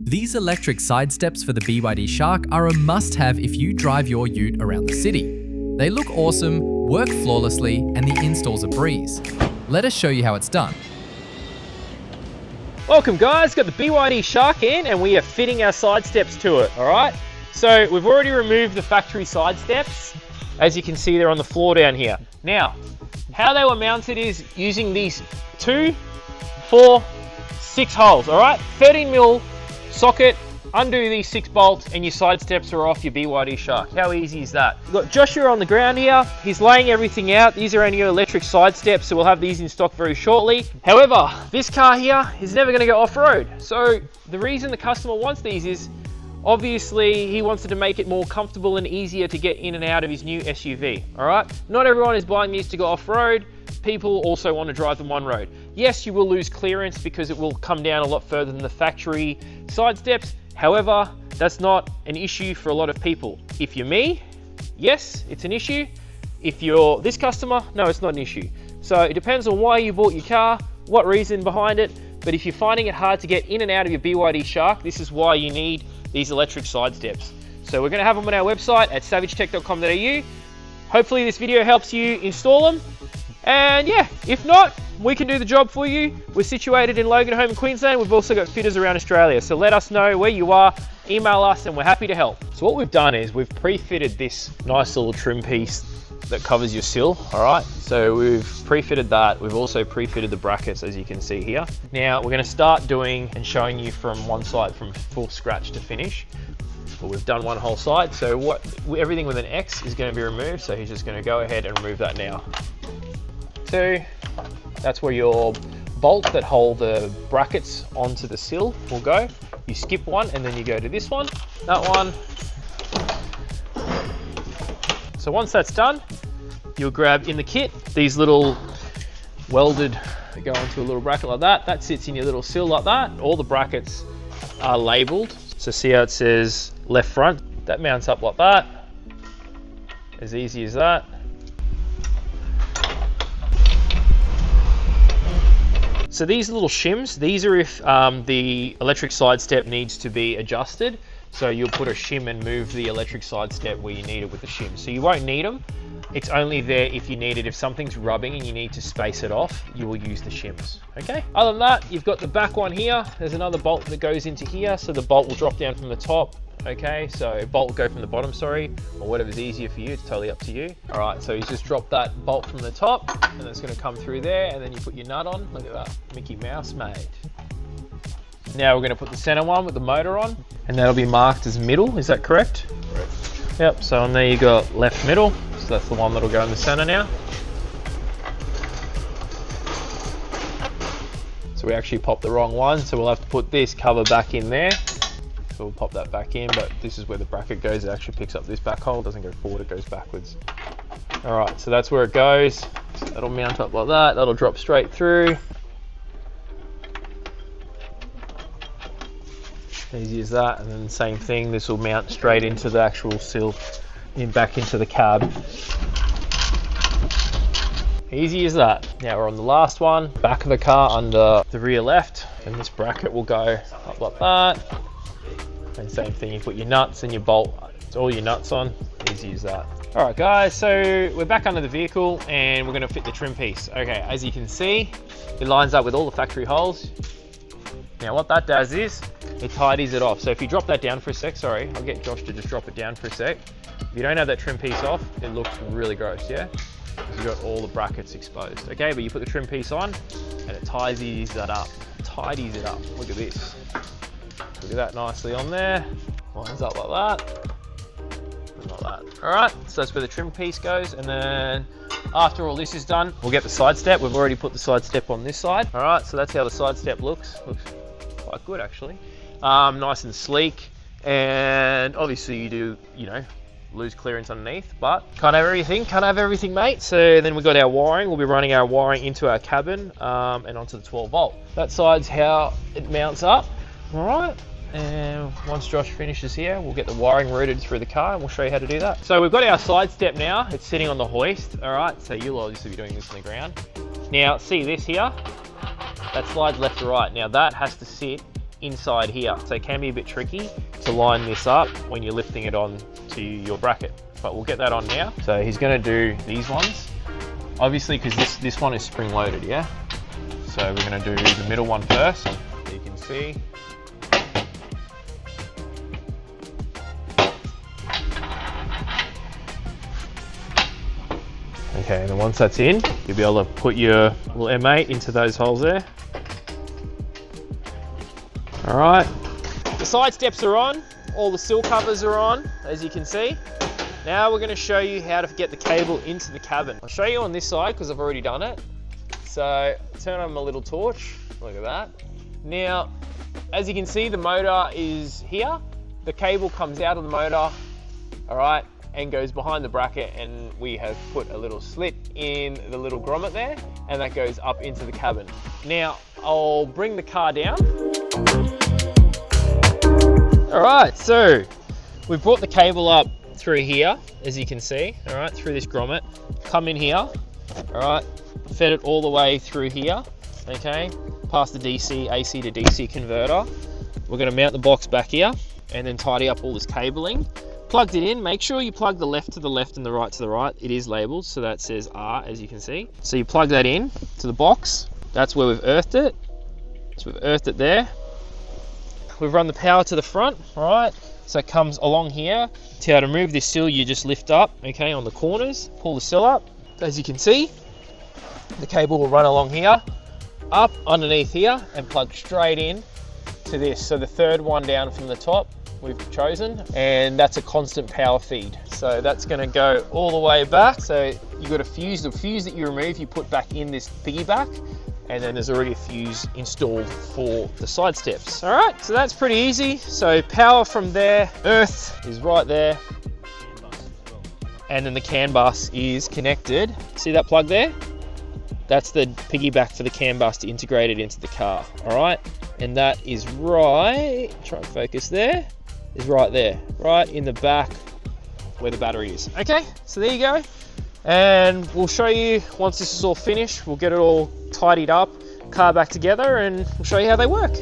These electric side steps for the BYD Shark are a must-have if you drive your ute around the city. They look awesome, work flawlessly, and the install's a breeze. Let us show you how it's done. Welcome guys, got the BYD Shark in and we are fitting our side steps to it, alright? So we've already removed the factory side steps. As you can see, they're on the floor down here. Now, how they were mounted is using these 2, 4, 6 holes, alright? 13mm socket, undo these 6 bolts and your side steps are off your BYD Shark. How easy is that? We've got Joshua on the ground here. He's laying everything out. These are only electric side steps, so we'll have these in stock very shortly. However, this car here is never going to go off-road. So the reason the customer wants these is obviously he wants to make it more comfortable and easier to get in and out of his new SUV, all right? Not everyone is buying these to go off-road. People also want to drive them on road. Yes, you will lose clearance because it will come down a lot further than the factory side steps. However, that's not an issue for a lot of people. If you're me, yes, it's an issue. If you're this customer, no, it's not an issue. So it depends on why you bought your car, what reason behind it. But if you're finding it hard to get in and out of your BYD Shark, this is why you need these electric side steps. So we're going to have them on our website at savagetech.com.au. Hopefully this video helps you install them. And yeah, if not, we can do the job for you. We're situated in Loganholme in Queensland. We've also got fitters around Australia. So let us know where you are, email us and we're happy to help. So what we've done is we've pre-fitted this nice little trim piece that covers your sill, all right? So we've pre-fitted that. We've also pre-fitted the brackets, as you can see here. Now we're gonna start doing and showing you from one side from full scratch to finish. But we've done one whole side. So everything with an X is gonna be removed. So he's just gonna go ahead and remove that now. 2, that's where your bolt that hold the brackets onto the sill will go. You skip one and then you go to this one, that one. So once that's done, you'll grab in the kit these little welded, they go into a little bracket like that. That sits in your little sill like that. All the brackets are labeled. So see how it says left front? That mounts up like that. As easy as that. So these little shims, these are if the electric side step needs to be adjusted. So you'll put a shim and move the electric side step where you need it with the shim. So you won't need them. It's only there if you need it. If something's rubbing and you need to space it off, you will use the shims, okay? Other than that, you've got the back one here. There's another bolt that goes into here. So the bolt will drop down from the top. Okay, so bolt will go from the bottom, sorry, or whatever's easier for you, it's totally up to you. All right, so you just drop that bolt from the top and it's gonna come through there and then you put your nut on. Look at that, Mickey Mouse made. Now we're gonna put the center one with the motor on and that'll be marked as middle, is that correct? Correct. Yep, so on there you got left middle, so that's the one that'll go in the center now. So we actually popped the wrong one, so we'll have to put this cover back in there. So we'll pop that back in, but this is where the bracket goes. It actually picks up this back hole. It doesn't go forward, it goes backwards. All right, so that's where it goes. So that'll mount up like that. That'll drop straight through. Easy as that. And then the same thing, this will mount straight into the actual sill and back into the cab. Easy as that. Now we're on the last one. Back of the car under the rear left. And this bracket will go up like that. And same thing, you put your nuts and your bolt, it's all your nuts on, easy as that. All right guys, so we're back under the vehicle and we're gonna fit the trim piece. Okay, as you can see, it lines up with all the factory holes. Now what that does is, it tidies it off. So if you drop that down for a sec, sorry, I'll get Josh to just drop it down for a sec. If you don't have that trim piece off, it looks really gross, yeah? Because you've got all the brackets exposed. Okay, but you put the trim piece on and it tidies that up. Tidies it up, look at this. Look at that nicely on there. Lines up like that. And like that. All right, so that's where the trim piece goes. And then after all this is done, we'll get the side step. We've already put the side step on this side. All right, so that's how the side step looks. Looks quite good actually. Nice and sleek. And obviously you do, you know, lose clearance underneath, but can't have everything, mate. So then we've got our wiring. We'll be running our wiring into our cabin and onto the 12 volt. That side's how it mounts up. All right, and once Josh finishes here, we'll get the wiring routed through the car and we'll show you how to do that. So we've got our side step now. It's sitting on the hoist. All right, so you'll obviously be doing this on the ground. Now, see this here? That slides left to right. Now that has to sit inside here. So it can be a bit tricky to line this up when you're lifting it on to your bracket, but we'll get that on now. So he's gonna do these ones, obviously, because this one is spring loaded, yeah? So we're gonna do the middle one first, so you can see. Okay, and then once that's in, you'll be able to put your little M8 into those holes there. All right, the side steps are on, all the sill covers are on, as you can see. Now we're going to show you how to get the cable into the cabin. I'll show you on this side because I've already done it. So turn on my little torch, look at that. Now, as you can see, the motor is here. The cable comes out of the motor, all right, and goes behind the bracket, and we have put a little slit in the little grommet there, and that goes up into the cabin. Now, I'll bring the car down. All right, so we've brought the cable up through here, as you can see, all right, through this grommet, come in here, all right, fed it all the way through here, okay, past the DC, AC to DC converter. We're gonna mount the box back here and then tidy up all this cabling. Plugged it in, make sure you plug the left to the left and the right to the right. It is labeled, so that says R, as you can see. So you plug that in to the box. That's where we've earthed it. So we've earthed it there. We've run the power to the front, all right? So it comes along here. To how to remove this sill, you just lift up, okay, on the corners, pull the sill up. As you can see, the cable will run along here, up underneath here, and plug straight in to this. So the third one down from the top we've chosen, and that's a constant power feed. So that's gonna go all the way back. So you've got a fuse, the fuse that you remove, you put back in this piggyback, and then there's already a fuse installed for the side steps. All right, so that's pretty easy. So power from there, earth is right there, and then the CAN bus is connected. See that plug there? That's the piggyback for the CAN bus to integrate it into the car, all right? And that is right, try and focus there, is right there, right in the back where the battery is. Okay, so there you go. And we'll show you, once this is all finished, we'll get it all tidied up, car back together, and we'll show you how they work.